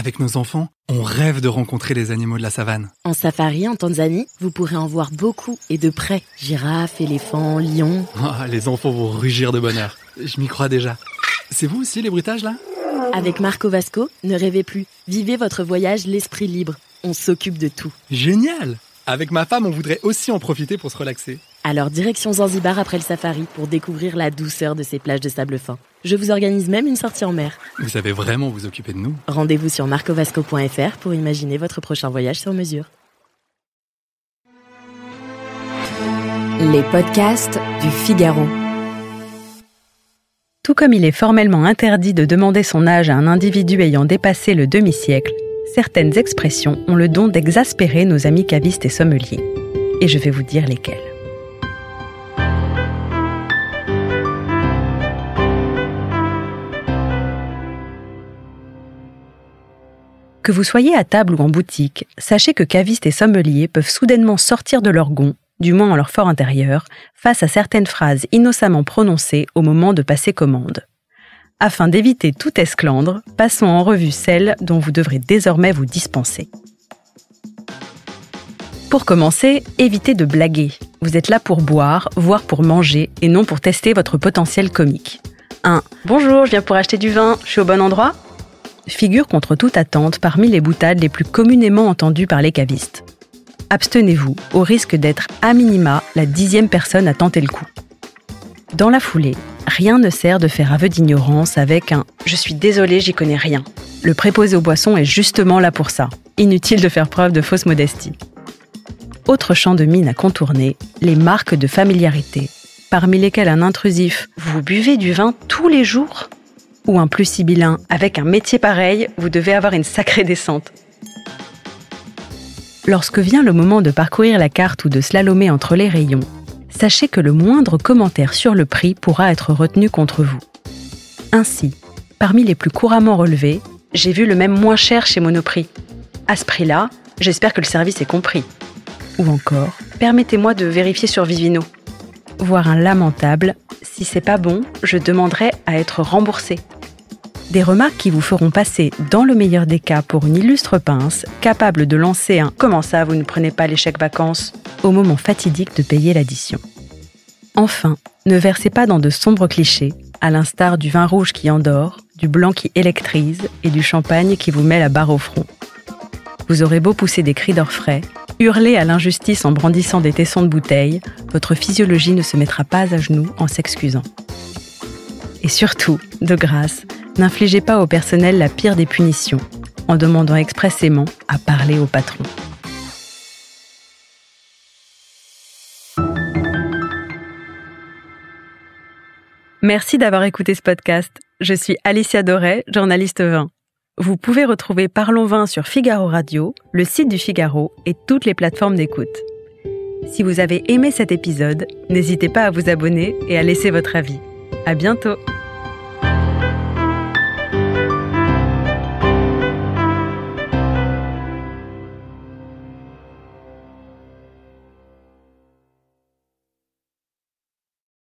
Avec nos enfants, on rêve de rencontrer les animaux de la savane. En safari en Tanzanie, vous pourrez en voir beaucoup et de près. Girafes, éléphants, lions. Oh, les enfants vont rugir de bonheur. Je m'y crois déjà. C'est vous aussi les bruitages là ? Avec Marco Vasco, ne rêvez plus. Vivez votre voyage l'esprit libre. On s'occupe de tout. Génial ! Avec ma femme, on voudrait aussi en profiter pour se relaxer. Alors direction Zanzibar après le safari pour découvrir la douceur de ces plages de sable fin. Je vous organise même une sortie en mer. Vous savez vraiment vous occuper de nous. Rendez-vous sur marcovasco.fr pour imaginer votre prochain voyage sur mesure. Les podcasts du Figaro. Tout comme il est formellement interdit de demander son âge à un individu ayant dépassé le demi-siècle, certaines expressions ont le don d'exaspérer nos amis cavistes et sommeliers. Et je vais vous dire lesquelles. Que vous soyez à table ou en boutique, sachez que cavistes et sommeliers peuvent soudainement sortir de leur gonds, du moins en leur fort intérieur, face à certaines phrases innocemment prononcées au moment de passer commande. Afin d'éviter tout esclandre, passons en revue celles dont vous devrez désormais vous dispenser. Pour commencer, évitez de blaguer. Vous êtes là pour boire, voire pour manger, et non pour tester votre potentiel comique. 1. Bonjour, je viens pour acheter du vin, je suis au bon endroit ? Figure contre toute attente parmi les boutades les plus communément entendues par les cavistes. Abstenez-vous, au risque d'être à minima la 10e personne à tenter le coup. Dans la foulée, rien ne sert de faire aveu d'ignorance avec un « je suis désolé, j'y connais rien ». Le préposé aux boissons est justement là pour ça. Inutile de faire preuve de fausse modestie. Autre champ de mine à contourner, les marques de familiarité, parmi lesquelles un intrusif « vous buvez du vin tous les jours ?» ou un plus sibyllin « avec un métier pareil, vous devez avoir une sacrée descente ». Lorsque vient le moment de parcourir la carte ou de slalomer entre les rayons, sachez que le moindre commentaire sur le prix pourra être retenu contre vous. Ainsi, parmi les plus couramment relevés, j'ai vu le même moins cher chez Monoprix. À ce prix-là, j'espère que le service est compris. Ou encore, permettez-moi de vérifier sur Vivino. Voire un lamentable, si c'est pas bon, je demanderai à être remboursé. Des remarques qui vous feront passer, dans le meilleur des cas, pour une illustre pince, capable de lancer un « comment ça, vous ne prenez pas les chèques vacances ?» au moment fatidique de payer l'addition. Enfin, ne versez pas dans de sombres clichés, à l'instar du vin rouge qui endort, du blanc qui électrise et du champagne qui vous met la barre au front. Vous aurez beau pousser des cris d'orfraie, hurler à l'injustice en brandissant des tessons de bouteille, votre physiologie ne se mettra pas à genoux en s'excusant. Et surtout, de grâce, n'infligez pas au personnel la pire des punitions, en demandant expressément à parler au patron. Merci d'avoir écouté ce podcast. Je suis Alicia Doré, journaliste vin. Vous pouvez retrouver Parlons Vin sur Figaro Radio, le site du Figaro et toutes les plateformes d'écoute. Si vous avez aimé cet épisode, n'hésitez pas à vous abonner et à laisser votre avis. À bientôt!